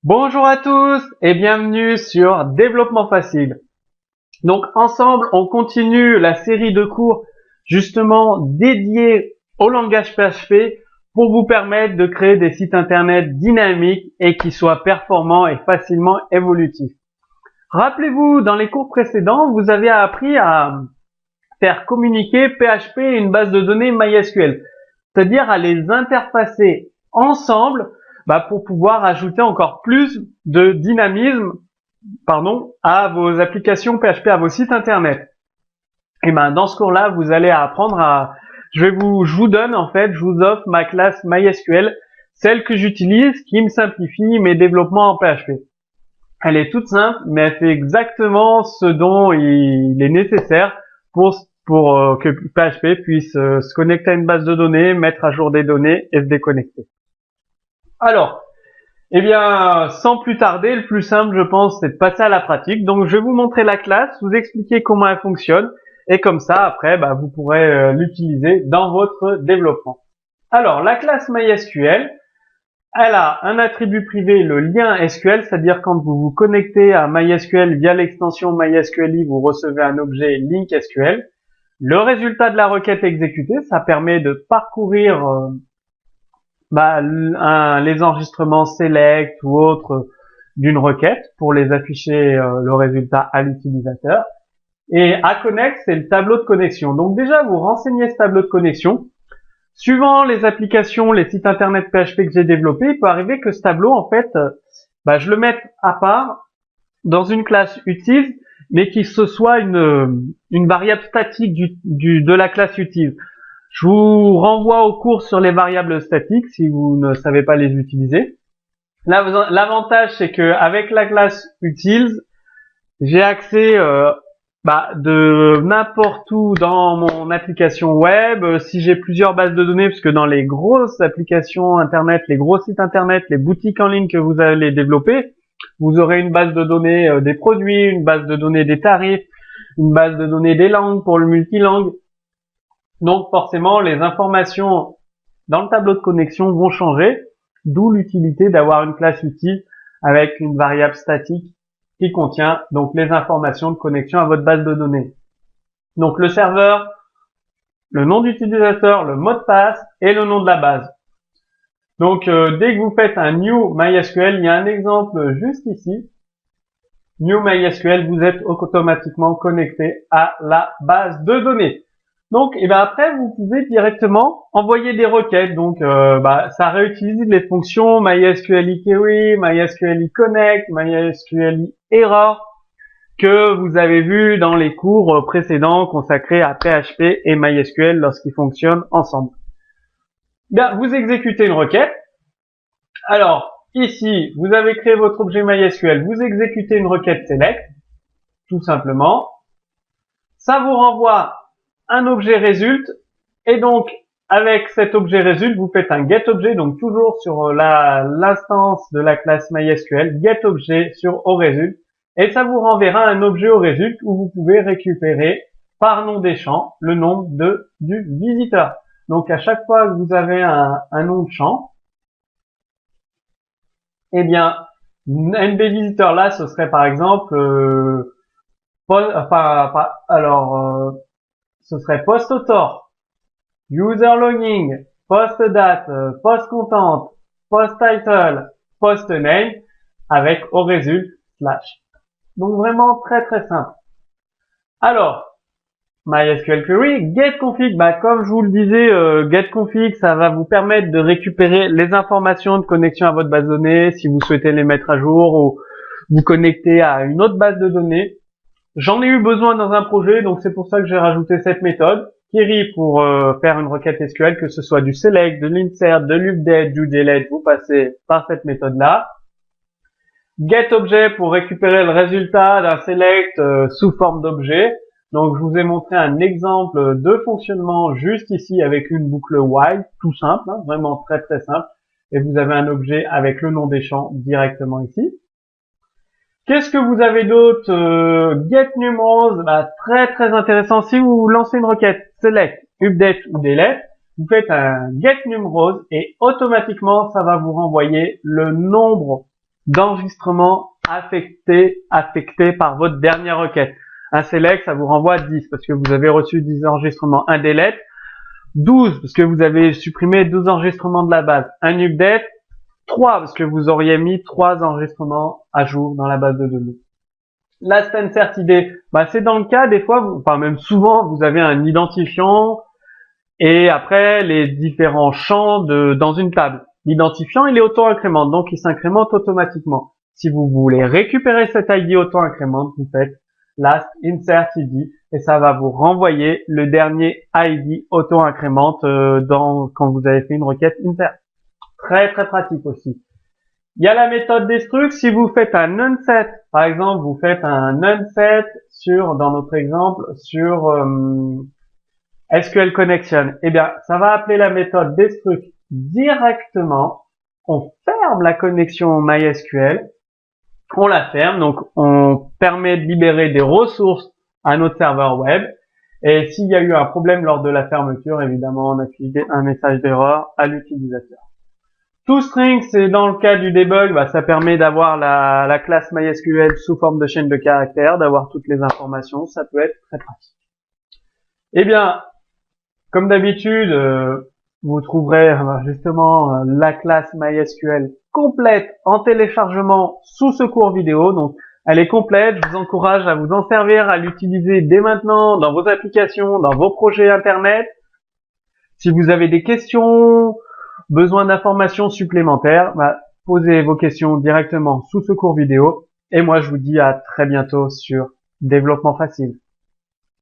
Bonjour à tous et bienvenue sur Développement Facile. Donc ensemble, on continue la série de cours justement dédiés au langage PHP pour vous permettre de créer des sites internet dynamiques et qui soient performants et facilement évolutifs. Rappelez-vous, dans les cours précédents, vous avez appris à faire communiquer PHP et une base de données MySQL, c'est-à-dire à les interfacer ensemble pour pouvoir ajouter encore plus de dynamisme à vos applications PHP, à vos sites internet. Et dans ce cours-là, vous allez apprendre à, je vous offre ma classe MySQL, celle que j'utilise, qui me simplifie mes développements en PHP. Elle est toute simple, mais elle fait exactement ce dont il est nécessaire pour que PHP puisse se connecter à une base de données, mettre à jour des données et se déconnecter. Alors, sans plus tarder, le plus simple, je pense, c'est de passer à la pratique. Donc, je vais vous montrer la classe, vous expliquer comment elle fonctionne, et comme ça, après, vous pourrez l'utiliser dans votre développement. Alors, la classe MySQL, elle a un attribut privé, le lien SQL, c'est-à-dire quand vous vous connectez à MySQL via l'extension MySQLi, vous recevez un objet link SQL. Le résultat de la requête exécutée, ça permet de parcourir les enregistrements select ou autres d'une requête pour les afficher le résultat à l'utilisateur. Et à connect, c'est le tableau de connexion. Donc déjà, vous renseignez ce tableau de connexion. Suivant les applications, les sites internet PHP que j'ai développés, il peut arriver que ce tableau, en fait, je le mette à part dans une classe utile, mais qu'il se soit une variable statique de la classe utile. Je vous renvoie au cours sur les variables statiques si vous ne savez pas les utiliser. L'avantage, c'est que avec la classe utils, j'ai accès de n'importe où dans mon application web. Si j'ai plusieurs bases de données, parce que dans les grosses applications internet, les gros sites internet, les boutiques en ligne que vous allez développer, vous aurez une base de données des produits, une base de données des tarifs, une base de données des langues pour le multilangue. Donc forcément, les informations dans le tableau de connexion vont changer, d'où l'utilité d'avoir une classe utile avec une variable statique qui contient donc les informations de connexion à votre base de données. Donc le serveur, le nom d'utilisateur, le mot de passe et le nom de la base. Donc dès que vous faites un new MySQL, il y a un exemple juste ici. New MySQL, vous êtes automatiquement connecté à la base de données. Donc, après, vous pouvez directement envoyer des requêtes. Donc, ça réutilise les fonctions MySQLi query, MySQLi connect, MySQLi error que vous avez vu dans les cours précédents consacrés à PHP et MySQL lorsqu'ils fonctionnent ensemble. Vous exécutez une requête. Alors, ici, vous avez créé votre objet MySQL. Vous exécutez une requête select, tout simplement. Ça vous renvoie un objet résulte, et donc avec cet objet résulte, vous faites un getObjet, donc toujours sur l'instance de la classe MySQL, getObjet sur OResult, et ça vous renverra un objet OResult où vous pouvez récupérer par nom des champs le nom du visiteur. Donc à chaque fois que vous avez un nom de champ, NBVisitor là, ce serait par exemple ce serait post-author, user logging, post-date, post-content, post-title, post-name avec OResult /. Donc vraiment très très simple. Alors, MySQL query, getConfig, comme je vous le disais, getConfig, ça va vous permettre de récupérer les informations de connexion à votre base de données si vous souhaitez les mettre à jour ou vous connecter à une autre base de données. J'en ai eu besoin dans un projet, donc c'est pour ça que j'ai rajouté cette méthode. Query pour faire une requête SQL, que ce soit du select, de l'insert, de l'update, du delete, vous passez par cette méthode-là. GetObjet pour récupérer le résultat d'un select sous forme d'objet. Donc je vous ai montré un exemple de fonctionnement juste ici avec une boucle while, tout simple, vraiment très très simple. Et vous avez un objet avec le nom des champs directement ici. Qu'est-ce que vous avez d'autre? GetNumRows, très très intéressant. Si vous lancez une requête select, update ou delete, vous faites un GetNumRows et automatiquement ça va vous renvoyer le nombre d'enregistrements affectés par votre dernière requête. Un select, ça vous renvoie à 10 parce que vous avez reçu 10 enregistrements. Un delete, 12 parce que vous avez supprimé 12 enregistrements de la base. Un update, 3 parce que vous auriez mis 3 enregistrements à jour dans la base de données. Last insert ID, c'est dans le cas des fois, même souvent, vous avez un identifiant et après les différents champs dans une table. L'identifiant, il est auto-incrémente, donc il s'incrémente automatiquement. Si vous voulez récupérer cet ID auto-incrémente, vous faites last insert ID et ça va vous renvoyer le dernier ID auto-incrémente quand vous avez fait une requête insert. Très très pratique aussi. Il y a la méthode destruct. Si vous faites un unset, par exemple, vous faites un unset dans notre exemple, sur SQL Connection, eh bien, ça va appeler la méthode destruct directement. On ferme la connexion MySQL. On la ferme, donc on permet de libérer des ressources à notre serveur web. Et s'il y a eu un problème lors de la fermeture, évidemment, on affiche un message d'erreur à l'utilisateur. ToString, c'est dans le cas du debug, ça permet d'avoir la classe MySQL sous forme de chaîne de caractères, d'avoir toutes les informations, ça peut être très pratique. Eh bien, comme d'habitude, vous trouverez justement la classe MySQL complète en téléchargement sous ce cours vidéo. Donc, elle est complète. Je vous encourage à vous en servir, à l'utiliser dès maintenant dans vos applications, dans vos projets Internet. Si vous avez des questions, besoin d'informations supplémentaires, posez vos questions directement sous ce cours vidéo. Et moi, je vous dis à très bientôt sur Développement Facile.